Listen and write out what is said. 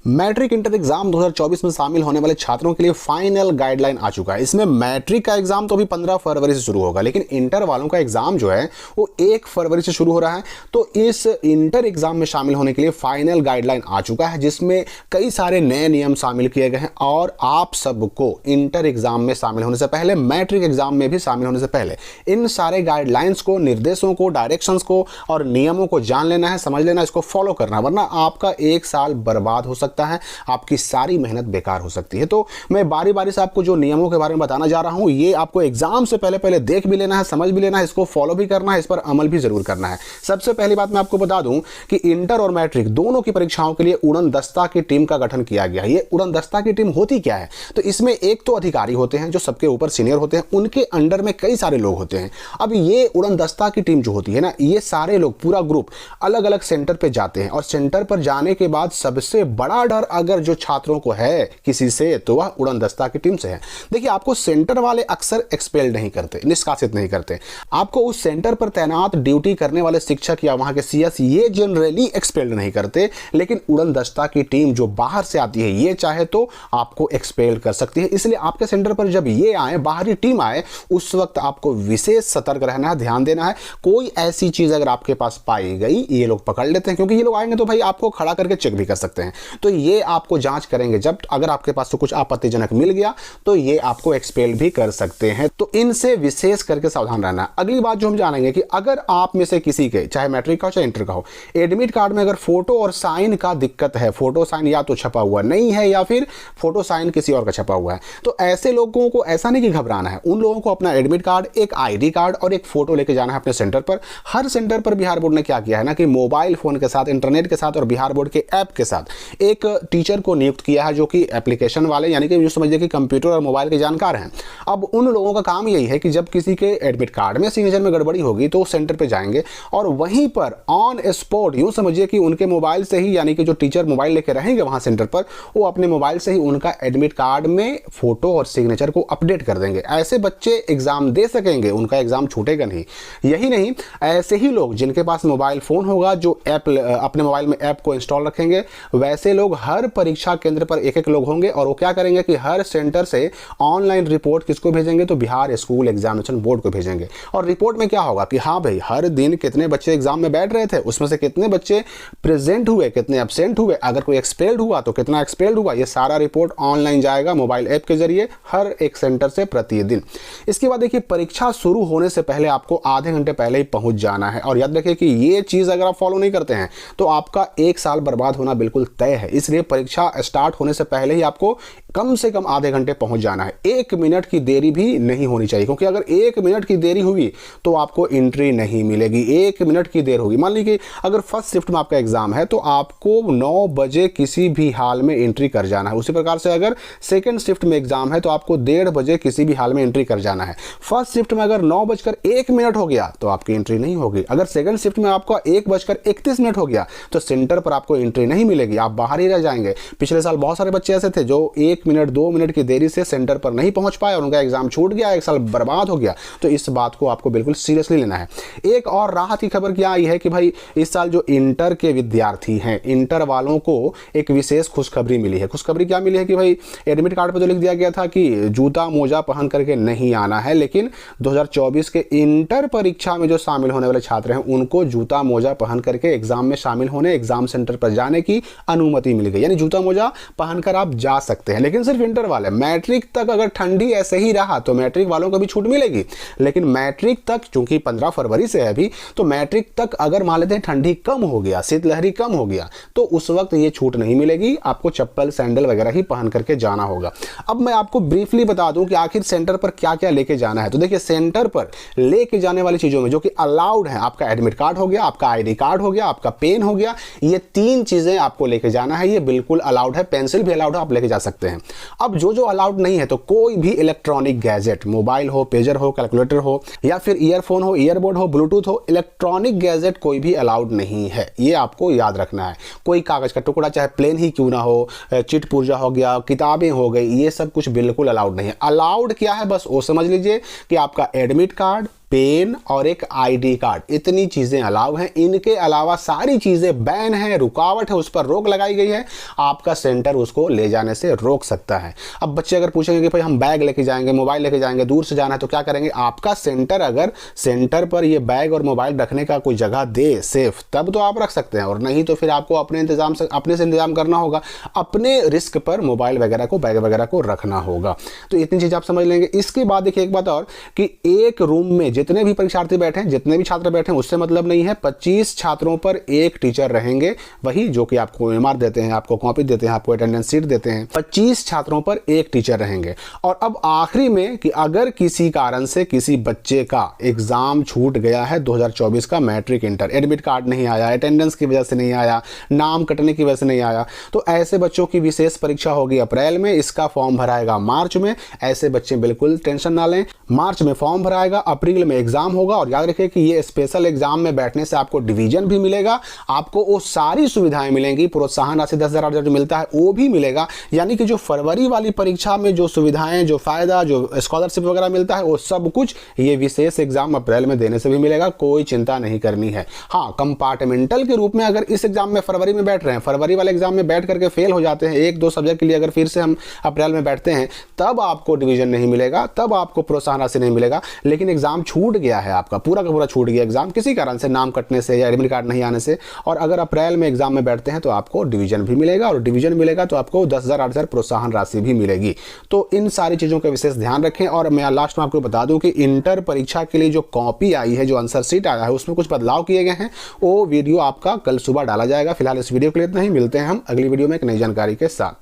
Matric inter exam 2024 में शामिल होने वाले छात्रों के लिए फाइनल गाइडलाइन आ चुका है। इसमें मैट्रिक का एग्जाम तो अभी 15 फरवरी से शुरू होगा, लेकिन इंटर वालों का एग्जाम जो है वो 1 फरवरी से शुरू हो रहा है। तो इस इंटर एग्जाम में शामिल होने के लिए फाइनल गाइडलाइन आ चुका है, जिसमें कई सारे नए नियम शामिल किए गए हैं। और आप सबको इंटर एग्जाम में शामिल होने से पहले, मैट्रिक एग्जाम में भी शामिल होने से पहले इन सारे गाइडलाइंस को, निर्देशों को, डायरेक्शंस को और नियमों को जान लेना है, समझ लेना है, इसको फॉलो करना है, वरना आपका 1 साल बर्बाद हो सकता है, आपकी सारी मेहनत बेकार हो सकती है। तो मैं बारी बारी से आपको जो नियमों के बारे में बताना जा रहा हूं, ये आपको एग्जाम से पहले पहले देख भी लेना है, समझ भी लेना है, इसको फॉलो भी करना है, इस पर अमल भी जरूर करना है। सबसे पहली बात मैं आपको बता दूं कि इंटर और मैट्रिक दोनों की परीक्षाओं के लिए उड़न दस्ता की टीम का गठन किया गया है। ये उड़न दस्ता की टीम होती क्या है? तो इसमें एक तो अधिकारी होते हैं जो सबके ऊपर सीनियर होते हैं, उनके अंडर में कई सारे लोग होते हैं। अब ये उड़न दस्ता की टीम जो होती है ना, ये सारे लोग, पूरा ग्रुप अलग अलग सेंटर पे जाते हैं और सेंटर पर जाने के बाद सबसे बड़ा डर अगर जो छात्रों को है किसी से, तो वह उड़न दस्ता की टीम से है। देखिए, आपको सेंटर वाले अक्सर एक्सपेल नहीं करते, निष्कासित नहीं करते। आपको उस सेंटर पर तैनात ड्यूटी करने वाले शिक्षक या वहां के सीएस ये जनरली एक्सपेल्ड नहीं करते, लेकिन उड़न दस्ता की टीम जो बाहर से आती है, ये चाहे तो आपको एक्सपेल कर सकती है। इसलिए आपके सेंटर पर जब ये आए, बाहरी टीम आए, उस वक्त आपको विशेष सतर्क रहना है, ध्यान देना है। कोई ऐसी चीज अगर आपके पास पाई गई, ये लोग पकड़ लेते हैं, क्योंकि ये लोग आएंगे तो भाई आपको खड़ा करके चेक भी कर सकते हैं। तो ये आपको जांच करेंगे, जब अगर आपके पास तो कुछ आपत्तिजनक मिल गया तो ये आपको एक्सपेल भी कर सकते हैं। तो इनसे विशेष करके सावधान रहना है। अगली बात जो हम जानेंगे कि अगर आप में से किसी के, चाहे मैट्रिक का हो चाहे इंटर का हो, एडमिट कार्ड में अगर फोटो और साइन का दिक्कत है, फोटो साइन या तो छपा हुआ नहीं है या फिर फोटो साइन किसी और का छपा हुआ है, तो ऐसे लोगों को ऐसा नहीं कि घबराना है। उन लोगों को अपना एडमिट कार्ड, एक आईडी कार्ड और एक फोटो लेके जाना है अपने सेंटर पर। हर सेंटर पर बिहार बोर्ड ने क्या किया है ना कि मोबाइल फोन के साथ, इंटरनेट के साथ और बिहार बोर्ड के ऐप के साथ एक टीचर को नियुक्त किया है, जो कि एप्लीकेशन वाले, यानी कि जो समझिए कि कंप्यूटर और मोबाइल के जानकार हैं। अब उन लोगों का काम यही है कि जब किसी के एडमिट कार्ड में सिग्नेचर में गड़बड़ी होगी तो सेंटर पे जाएंगे और वहीं पर ऑन स्पॉट, यूं समझिए कि उनके मोबाइल से ही, यानी कि जो टीचर मोबाइल लेके रहेंगे वहां सेंटर पर, वो अपने मोबाइल से ही उनका एडमिट कार्ड में फोटो और सिग्नेचर को अपडेट कर देंगे। ऐसे बच्चे एग्जाम दे सकेंगे, उनका एग्जाम छूटेगा नहीं। यही नहीं, ऐसे ही लोग जिनके पास मोबाइल फोन होगा, जो ऐप अपने मोबाइल में ऐप को इंस्टॉल रखेंगे, वैसे लोग हर परीक्षा केंद्र पर एक एक लोग होंगे और वो क्या करेंगे कि हर सेंटर से ऑनलाइन रिपोर्ट किसको भेजेंगे? तो बिहार स्कूल एग्जामिनेशन बोर्ड को भेजेंगे। और रिपोर्ट में क्या होगा कि हाँ भाई, हर दिन कितने बच्चे एग्जाम में बैठ रहे थे, उसमें से कितने बच्चे प्रेजेंट हुए, कितने एब्सेंट हुए, अगर कोई एक्सपेल्ड हुआ तो कितना एक्सपेल्ड हुआ, ये सारा रिपोर्ट ऑनलाइन जाएगा मोबाइल ऐप के जरिए हर एक सेंटर से प्रतिदिन। इसके बाद देखिए, परीक्षा शुरू होने से पहले आपको आधे घंटे पहले ही पहुंच जाना है। और याद रखिए कि ये चीज अगर आप फॉलो नहीं करते हैं तो आपका 1 साल बर्बाद होना बिल्कुल तय है। इसलिए परीक्षा स्टार्ट होने से पहले ही आपको कम से कम आधे घंटे पहुंच जाना है। 1 मिनट की देरी भी नहीं होनी चाहिए, क्योंकि अगर 1 मिनट की देरी हुई तो आपको एंट्री नहीं मिलेगी। 1 मिनट की देर होगी, मान लीजिए अगर फर्स्ट शिफ्ट में आपका एग्जाम है तो आपको 9 बजे किसी भी हाल में एंट्री कर जाना है। उसी प्रकार से अगर सेकंड शिफ्ट में एग्जाम है तो आपको 1:30 बजे किसी भी हाल में एंट्री कर जाना है। फर्स्ट शिफ्ट में अगर 9:01 हो गया तो आपकी एंट्री नहीं होगी। अगर सेकंड शिफ्ट में आपका 1:31 हो गया तो सेंटर पर आपको एंट्री नहीं मिलेगी, आप बाहर ही रह जाएंगे। पिछले साल बहुत सारे बच्चे ऐसे थे जो 1 मिनट 2 मिनट की देरी से सेंटर पर नहीं पहुंच पाए और उनका एग्जाम छूट गया, 1 साल बर्बाद हो गया। तो इस बात को आपको बिल्कुल सीरियसली लेना है। एक और राहत की खबर क्या आई है कि भाई इस साल जो इंटर के विद्यार्थी हैं, इंटर वालों को एक विशेष खुशखबरी मिली है। खुशखबरी क्या मिली है कि भाई एडमिट कार्ड पर तो लिख दिया गया था कि जूता मोजा पहन करके नहीं आना है, लेकिन 2024 के इंटर परीक्षा में जो शामिल होने वाले छात्र हैं उनको जूता मोजा पहन करके एग्जाम में शामिल होने, एग्जाम सेंटर पर जाने की अनुमति मिल गई। यानी जूता मोजा पहनकर आप जा सकते हैं, लेकिन सिर्फ इंटर वाले। मैट्रिक तक अगर ठंडी ऐसे ही रहा तो मैट्रिक वालों को भी छूट मिलेगी, लेकिन मैट्रिक तक, चूंकि 15 फरवरी से है अभी, तो मैट्रिक तक अगर मान लेते हैं ठंडी कम हो गया, शीतलहरी कम हो गया, तो उस वक्त ये छूट नहीं मिलेगी, आपको चप्पल सैंडल वगैरह ही पहन करके जाना होगा। अब मैं आपको ब्रीफली बता दूं कि आखिर सेंटर पर क्या क्या लेके जाना है। तो देखिए, सेंटर पर लेके जाने वाली चीजों में जो कि अलाउड है, आपका एडमिट कार्ड हो गया, आपका आईडी कार्ड हो गया, आपका पेन हो गया, ये 3 चीजें आपको लेके जाना है। ये बिल्कुल अलाउड है, पेंसिल भी अलाउड है, आप लेके जा सकते हैं। अब जो अलाउड नहीं है, तो कोई भी इलेक्ट्रॉनिक गैजेट, मोबाइल हो, पेजर हो, कैलकुलेटर हो, या फिर ईयरफोन हो, ईयरबड हो, ब्लूटूथ हो, इलेक्ट्रॉनिक गैजेट कोई भी अलाउड नहीं है। ये आपको याद रखना है। कोई कागज का टुकड़ा, चाहे प्लेन ही क्यों ना हो, चिट पुर्जा हो गया, किताबें हो गई, ये सब कुछ बिल्कुल अलाउड नहीं है। अलाउड क्या है बस वो समझ लीजिए कि आपका एडमिट कार्ड, पेन और एक आईडी कार्ड, इतनी चीजें अलाउ हैं। इनके अलावा सारी चीजें बैन है, रुकावट है, उस पर रोक लगाई गई है। आपका सेंटर उसको ले जाने से रोक सकता है। अब बच्चे अगर पूछेंगे कि भाई हम बैग लेके जाएंगे, मोबाइल लेके जाएंगे, दूर से जाना है तो क्या करेंगे? आपका सेंटर अगर सेंटर पर ये बैग और मोबाइल रखने का कोई जगह दे सेफ, तब तो आप रख सकते हैं, और नहीं तो फिर आपको अपने से इंतजाम करना होगा। अपने रिस्क पर मोबाइल वगैरह को, बैग वगैरह को रखना होगा। तो इतनी चीज आप समझ लेंगे। इसके बाद देखिए एक बात और कि एक रूम में जितने भी परीक्षार्थी बैठे हैं, जितने भी छात्र बैठे हैं, उससे मतलब नहीं है। 25 छात्रों पर एक टीचर रहेंगे, वही जो कि आपको एमआर देते हैं, आपको कॉपी देते हैं, आपको अटेंडेंस सीट देते हैं। 25 छात्रों पर एक टीचर रहेंगे। और अब आखिरी में कि अगर किसी कारण से किसी बच्चे का एग्जाम छूट गया है 2024 का, मैट्रिक इंटर, एडमिट कार्ड नहीं आया, अटेंडेंस की वजह से नहीं आया, नाम कटने की वजह से नहीं आया, तो ऐसे बच्चों की विशेष परीक्षा होगी अप्रैल में। इसका फॉर्म भराएगा मार्च में। ऐसे बच्चे बिल्कुल टेंशन ना लें। मार्च में फॉर्म भराएगा, अप्रैल में एग्जाम होगा। और याद रखिए कि ये स्पेशल एग्जाम में बैठने से आपको डिवीजन भी मिलेगा, आपको वो सारी सुविधाएं मिलेंगी, प्रोत्साहन राशि 10,000 जो मिलता है वो भी मिलेगा। यानी कि जो फरवरी वाली परीक्षा में जो सुविधाएं, जो फायदा, जो स्कॉलरशिप वगैरह मिलता है, वो सब कुछ ये विशेष एग्जाम अप्रैल में देने से भी मिलेगा। कोई चिंता नहीं करनी है। हाँ, कंपार्टमेंटल के रूप में अगर इस एग्जाम में फरवरी में बैठ रहे हैं, फरवरी वाले एग्जाम में बैठ करके फेल हो जाते हैं, 1-2 सब्जेक्ट के लिए अगर फिर से हम अप्रैल में बैठते हैं, तब आपको डिवीजन नहीं मिलेगा, तब आपको प्रोत्साहन राशि नहीं मिलेगा। लेकिन एग्जाम छूट गया है आपका, पूरा का पूरा छूट गया एग्जाम किसी कारण से, नाम कटने से या एडमिट कार्ड नहीं आने से, और अगर अप्रैल में एग्जाम में बैठते हैं तो आपको डिवीजन भी मिलेगा, और डिवीजन मिलेगा तो आपको 10,000 8,000 प्रोत्साहन राशि भी मिलेगी। तो इन सारी चीजों का विशेष ध्यान रखें। और मैं लास्ट में आपको बता दूं कि इंटर परीक्षा के लिए जो कॉपी आई है, जो आंसर शीट आया है, उसमें कुछ बदलाव किए गए हैं। वो वीडियो आपका कल सुबह डाला जाएगा। फिलहाल इस वीडियो के लिए इतना ही। मिलते हैं हम अगली वीडियो में एक नई जानकारी के साथ।